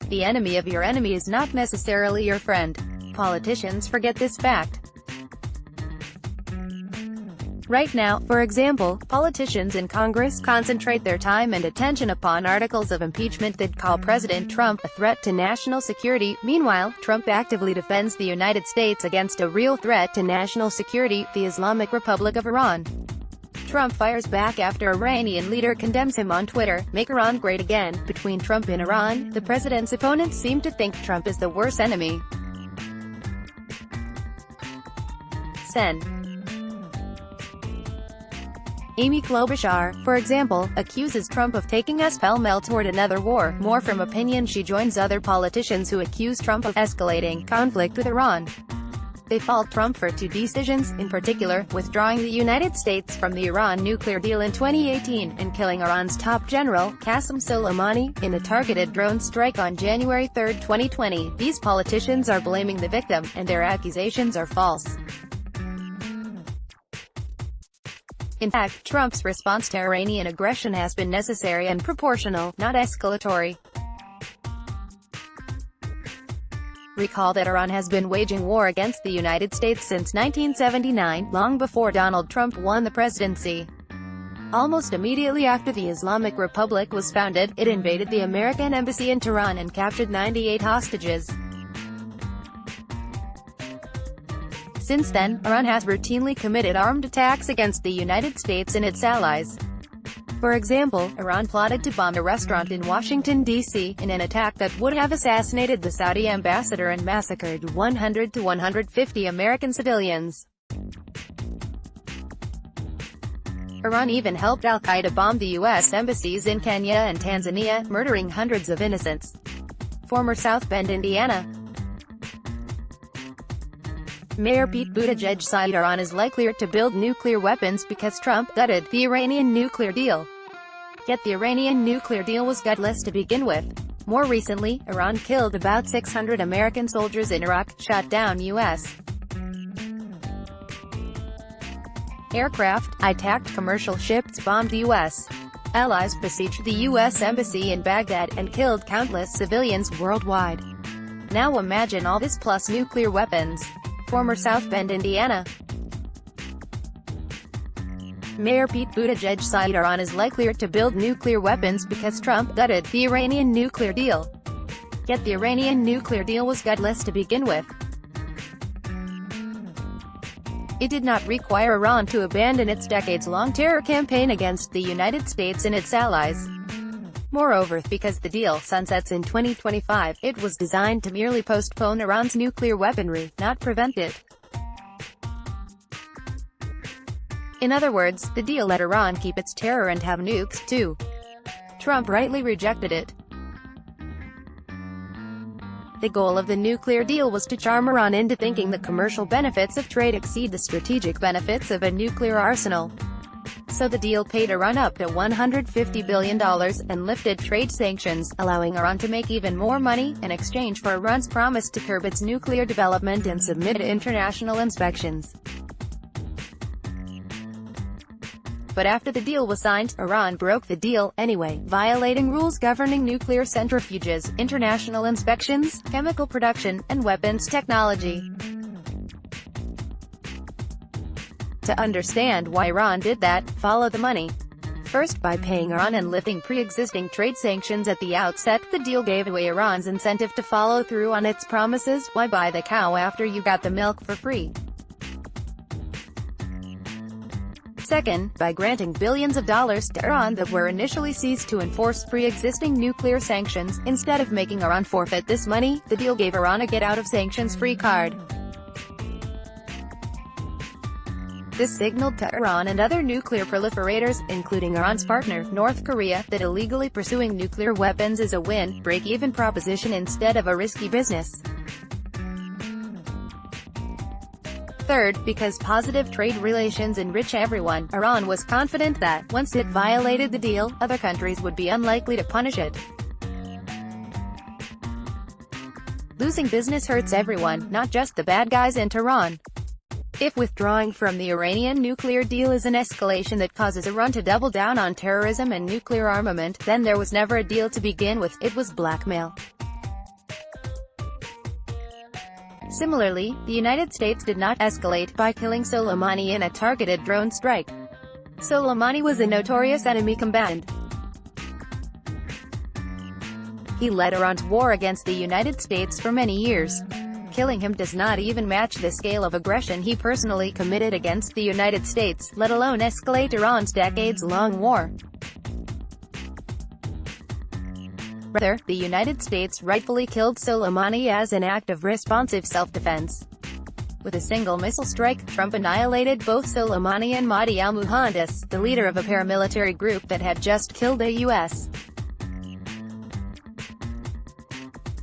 The enemy of your enemy is not necessarily your friend. Politicians forget this fact. Right now, for example, politicians in Congress concentrate their time and attention upon articles of impeachment that call President Trump a threat to national security. Meanwhile, Trump actively defends the United States against a real threat to national security, the Islamic Republic of Iran. Trump fires back after Iranian leader condemns him on Twitter. Make Iran great again. Between Trump and Iran, the president's opponents seem to think Trump is the worst enemy. Sen. Amy Klobuchar, for example, accuses Trump of taking us pell-mell toward another war. More from opinion, she joins other politicians who accuse Trump of escalating conflict with Iran. They fault Trump for two decisions, in particular, withdrawing the United States from the Iran nuclear deal in 2018, and killing Iran's top general, Qasem Soleimani, in a targeted drone strike on January 3, 2020. These politicians are blaming the victim, and their accusations are false. In fact, Trump's response to Iranian aggression has been necessary and proportional, not escalatory. Recall that Iran has been waging war against the United States since 1979, long before Donald Trump won the presidency. Almost immediately after the Islamic Republic was founded, it invaded the American embassy in Tehran and captured 98 hostages. Since then, Iran has routinely committed armed attacks against the United States and its allies. For example, Iran plotted to bomb a restaurant in Washington, D.C., in an attack that would have assassinated the Saudi ambassador and massacred 100 to 150 American civilians. Iran even helped al-Qaeda bomb the U.S. embassies in Kenya and Tanzania, murdering hundreds of innocents. Former South Bend, Indiana Mayor Pete Buttigieg said Iran is likelier to build nuclear weapons because Trump gutted the Iranian nuclear deal. Yet the Iranian nuclear deal was gutless to begin with. More recently, Iran killed about 600 American soldiers in Iraq, shot down U.S. aircraft, attacked commercial ships, bombed U.S. allies, besieged the U.S. embassy in Baghdad, and killed countless civilians worldwide. Now imagine all this plus nuclear weapons. Former South Bend, Indiana Mayor Pete Buttigieg said Iran is likelier to build nuclear weapons because Trump gutted the Iranian nuclear deal. Yet the Iranian nuclear deal was gutless to begin with. It did not require Iran to abandon its decades-long terror campaign against the United States and its allies. Moreover, because the deal sunsets in 2025, it was designed to merely postpone Iran's nuclear weaponry, not prevent it. In other words, the deal let Iran keep its terror and have nukes, too. Trump rightly rejected it. The goal of the nuclear deal was to charm Iran into thinking the commercial benefits of trade exceed the strategic benefits of a nuclear arsenal. So the deal paid Iran up to $150 billion, and lifted trade sanctions, allowing Iran to make even more money, in exchange for Iran's promise to curb its nuclear development and submit to international inspections. But after the deal was signed, Iran broke the deal, anyway, violating rules governing nuclear centrifuges, international inspections, chemical production, and weapons technology. To understand why Iran did that, follow the money. First, by paying Iran and lifting pre-existing trade sanctions at the outset, the deal gave away Iran's incentive to follow through on its promises. Why buy the cow after you got the milk for free? Second, by granting billions of dollars to Iran that were initially seized to enforce pre-existing nuclear sanctions, instead of making Iran forfeit this money, the deal gave Iran a get-out-of-sanctions-free card. This signaled to Iran and other nuclear proliferators, including Iran's partner, North Korea, that illegally pursuing nuclear weapons is a win, break-even proposition instead of a risky business. Third, because positive trade relations enrich everyone, Iran was confident that, once it violated the deal, other countries would be unlikely to punish it. Losing business hurts everyone, not just the bad guys in Tehran. If withdrawing from the Iranian nuclear deal is an escalation that causes Iran to double down on terrorism and nuclear armament, then there was never a deal to begin with, it was blackmail. Similarly, the United States did not escalate by killing Soleimani in a targeted drone strike. Soleimani was a notorious enemy combatant. He led Iran's war against the United States for many years. Killing him does not even match the scale of aggression he personally committed against the United States, let alone escalate Iran's decades-long war. Rather, the United States rightfully killed Soleimani as an act of responsive self-defense. With a single missile strike, Trump annihilated both Soleimani and Mahdi al-Muhandis, the leader of a paramilitary group that had just killed a U.S.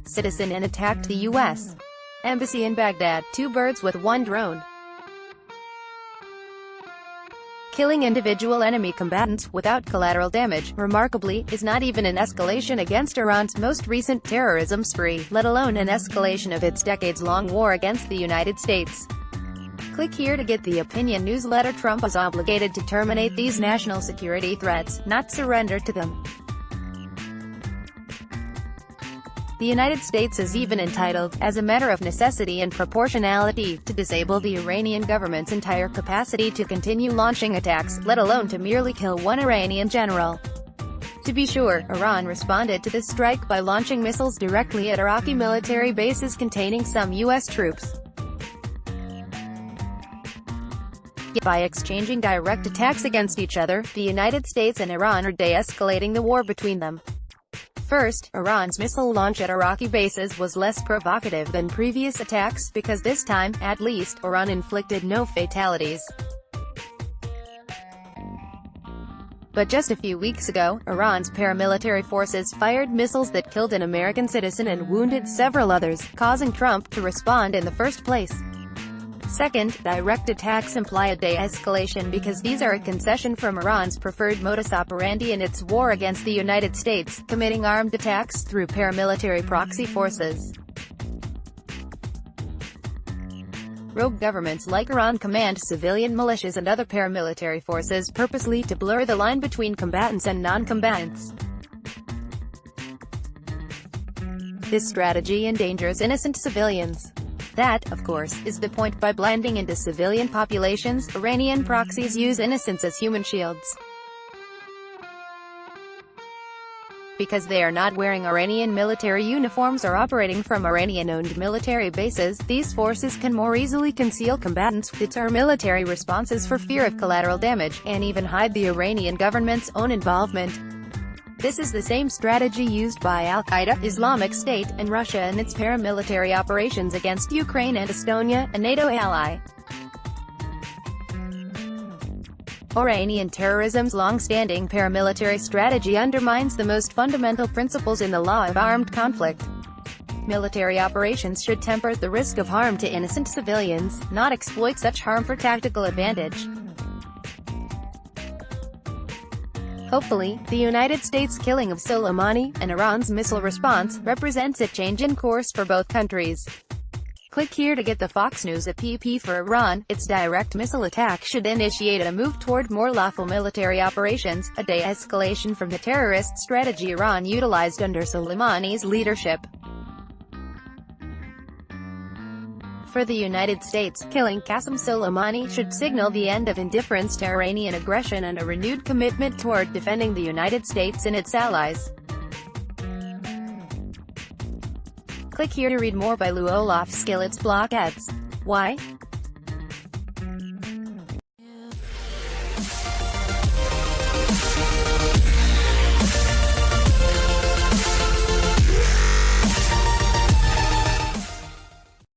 citizen and attacked the U.S. embassy in Baghdad, two birds with one drone. Killing individual enemy combatants, without collateral damage, remarkably, is not even an escalation against Iran's most recent terrorism spree, let alone an escalation of its decades-long war against the United States. Click here to get the opinion newsletter. Trump is obligated to terminate these national security threats, not surrender to them. The United States is even entitled, as a matter of necessity and proportionality, to disable the Iranian government's entire capacity to continue launching attacks, let alone to merely kill one Iranian general. To be sure, Iran responded to this strike by launching missiles directly at Iraqi military bases containing some U.S. troops. By exchanging direct attacks against each other, the United States and Iran are de-escalating the war between them. First, Iran's missile launch at Iraqi bases was less provocative than previous attacks because this time, at least, Iran inflicted no fatalities. But just a few weeks ago, Iran's paramilitary forces fired missiles that killed an American citizen and wounded several others, causing Trump to respond in the first place. Second, direct attacks imply a de-escalation because these are a concession from Iran's preferred modus operandi in its war against the United States, committing armed attacks through paramilitary proxy forces. Rogue governments like Iran command civilian militias and other paramilitary forces purposely to blur the line between combatants and non-combatants. This strategy endangers innocent civilians. That, of course, is the point. By blending into civilian populations, Iranian proxies use innocents as human shields. Because they are not wearing Iranian military uniforms or operating from Iranian-owned military bases, these forces can more easily conceal combatants, deter military responses for fear of collateral damage, and even hide the Iranian government's own involvement. This is the same strategy used by Al-Qaeda, Islamic State, and Russia in its paramilitary operations against Ukraine and Estonia, a NATO ally. Iranian terrorism's long-standing paramilitary strategy undermines the most fundamental principles in the law of armed conflict. Military operations should temper the risk of harm to innocent civilians, not exploit such harm for tactical advantage. Hopefully, the United States' killing of Soleimani, and Iran's missile response, represents a change in course for both countries. Click here to get the Fox News app. For Iran, its direct missile attack should initiate a move toward more lawful military operations, a de-escalation from the terrorist strategy Iran utilized under Soleimani's leadership. For the United States, killing Qasem Soleimani should signal the end of indifference to Iranian aggression and a renewed commitment toward defending the United States and its allies. Click here to read more by Lew Olowski. Let's block ads. Why?